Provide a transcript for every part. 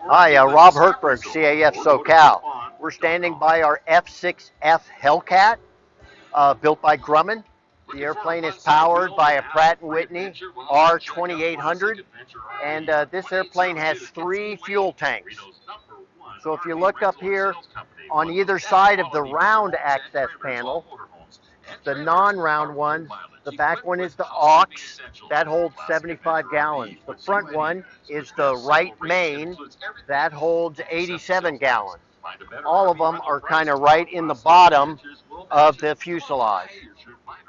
Hi, Rob Hertberg, CAF SOCAL. We're standing by our F6F HELLCAT, built by Grumman. The airplane is powered by a Pratt & Whitney R2800, and this airplane has 3 fuel tanks. So if you look up here on either side of the round access panel, the non-round one, the back one is the aux, that holds 75 gallons. The front one is the right main, that holds 87 gallons. All of them are kind of right in the bottom of the fuselage.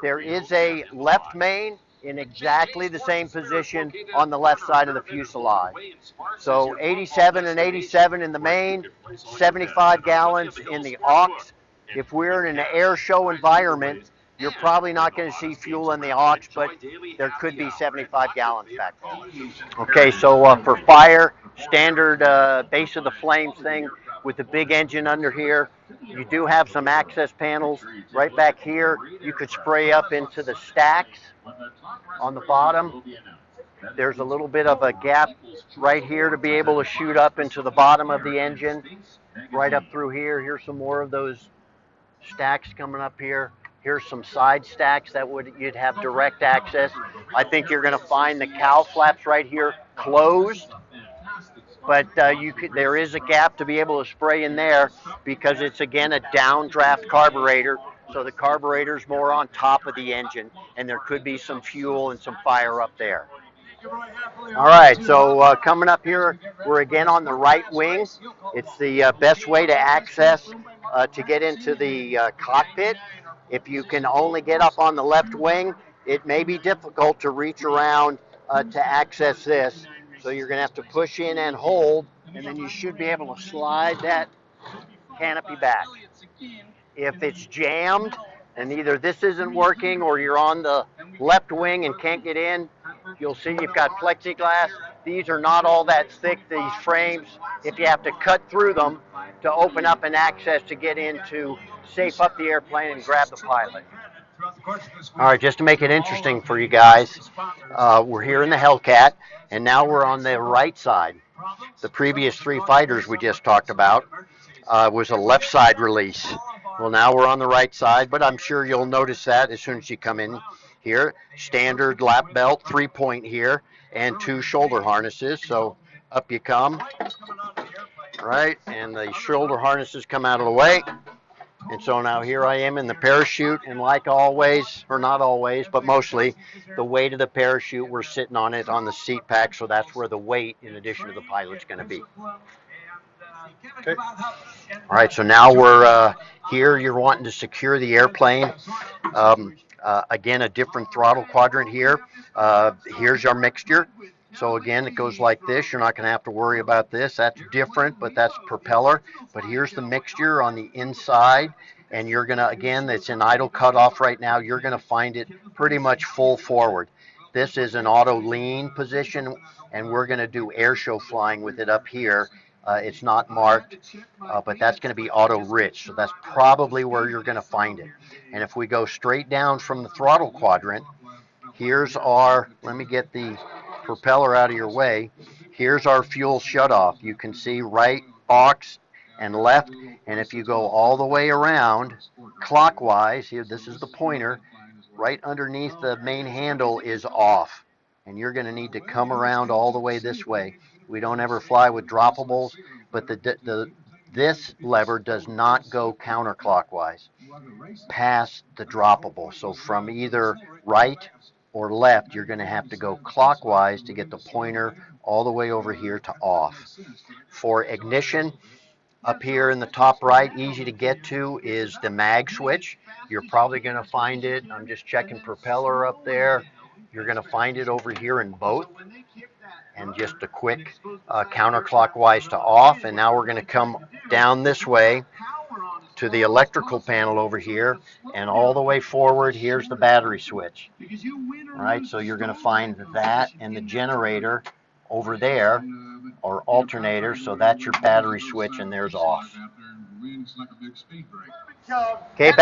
There is a left main in exactly the same position on the left side of the fuselage. So 87 and 87 in the main, 75 gallons in the aux. If we're in an air show environment, you're probably not going to see fuel in the aux, but there could be 75 gallons back there. Okay, so for fire, standard base of the flames thing with the big engine under here. You do have some access panels right back here. You could spray up into the stacks on the bottom. There's a little bit of a gap right here to be able to shoot up into the bottom of the engine. Right up through here. Here's some more of those stacks coming up here. Here's some side stacks that you'd have direct access. I think you're going to find the cowl flaps right here closed, but there is a gap to be able to spray in there because it's again a downdraft carburetor, so the carburetor's more on top of the engine, and there could be some fuel and some fire up there. All right, so coming up here, we're again on the right wing. It's the best way to access to get into the cockpit. If you can only get up on the left wing, it may be difficult to reach around to access this. So you're going to have to push in and hold, and then you should be able to slide that canopy back. If it's jammed and either this isn't working or you're on the left wing and can't get in, you'll see you've got plexiglass. These are not all that thick, these frames. If you have to cut through them to open up an access to get in to safe up the airplane and grab the pilot. All right, just to make it interesting for you guys, we're here in the HELLCAT, and now we're on the right side. The previous 3 fighters we just talked about was a left side release. Well, now we're on the right side, but I'm sure you'll notice that as soon as you come in here. Standard lap belt, 3-point here, and 2 shoulder harnesses. So up you come, right, and the shoulder harnesses come out of the way. And so now here I am in the parachute, and like always, or not always, but mostly, the weight of the parachute, we're sitting on it on the seat pack, so that's where the weight, in addition to the pilot's going to be. Okay. All right, so now we're here. You're wanting to secure the airplane. Again, a different throttle quadrant here. Here's our mixture. So again, it goes like this. You're not going to have to worry about this. That's different, but that's propeller. But here's the mixture on the inside. And you're going to, again, it's in idle cutoff right now. You're going to find it pretty much full forward. This is an auto lean position, and we're going to do air show flying with it up here. It's not marked, but that's going to be auto rich. So that's probably where you're going to find it. And if we go straight down from the throttle quadrant, here's our, let me get the propeller out of your way. Here's our fuel shutoff. You can see right, aux, and left. And if you go all the way around clockwise, here, this is the pointer, right underneath the main handle is off. And you're going to need to come around all the way this way. We don't ever fly with droppables, but this lever does not go counterclockwise past the droppable. So from either right or left, you're going to have to go clockwise to get the pointer all the way over here to off. For ignition, up here in the top right, easy to get to, is the mag switch. You're probably going to find it, I'm just checking propeller up there, you're going to find it over here in both. And just a quick counterclockwise to off. And now we're going to come down this way to the electrical panel over here, and all the way forward, here's the battery switch. All right, so you're going to find that and the generator over there, or alternator, so that's your battery switch, and there's off. Okay,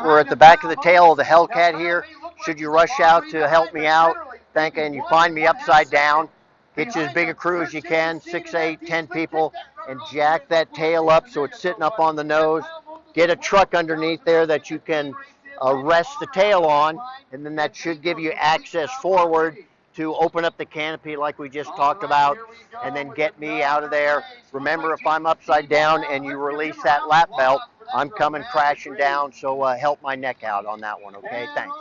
we're at the back of the tail of the HELLCAT here. Should you rush out to help me out, and you find me upside down, Get you as big a crew as you can, 6, 8, 10 people, and jack that tail up so it's sitting up on the nose. Get a truck underneath there that you can rest the tail on, and then that should give you access forward to open up the canopy like we just talked about, and then get me out of there. Remember, if I'm upside down and you release that lap belt, I'm coming crashing down, so help my neck out on that one, okay? Thanks.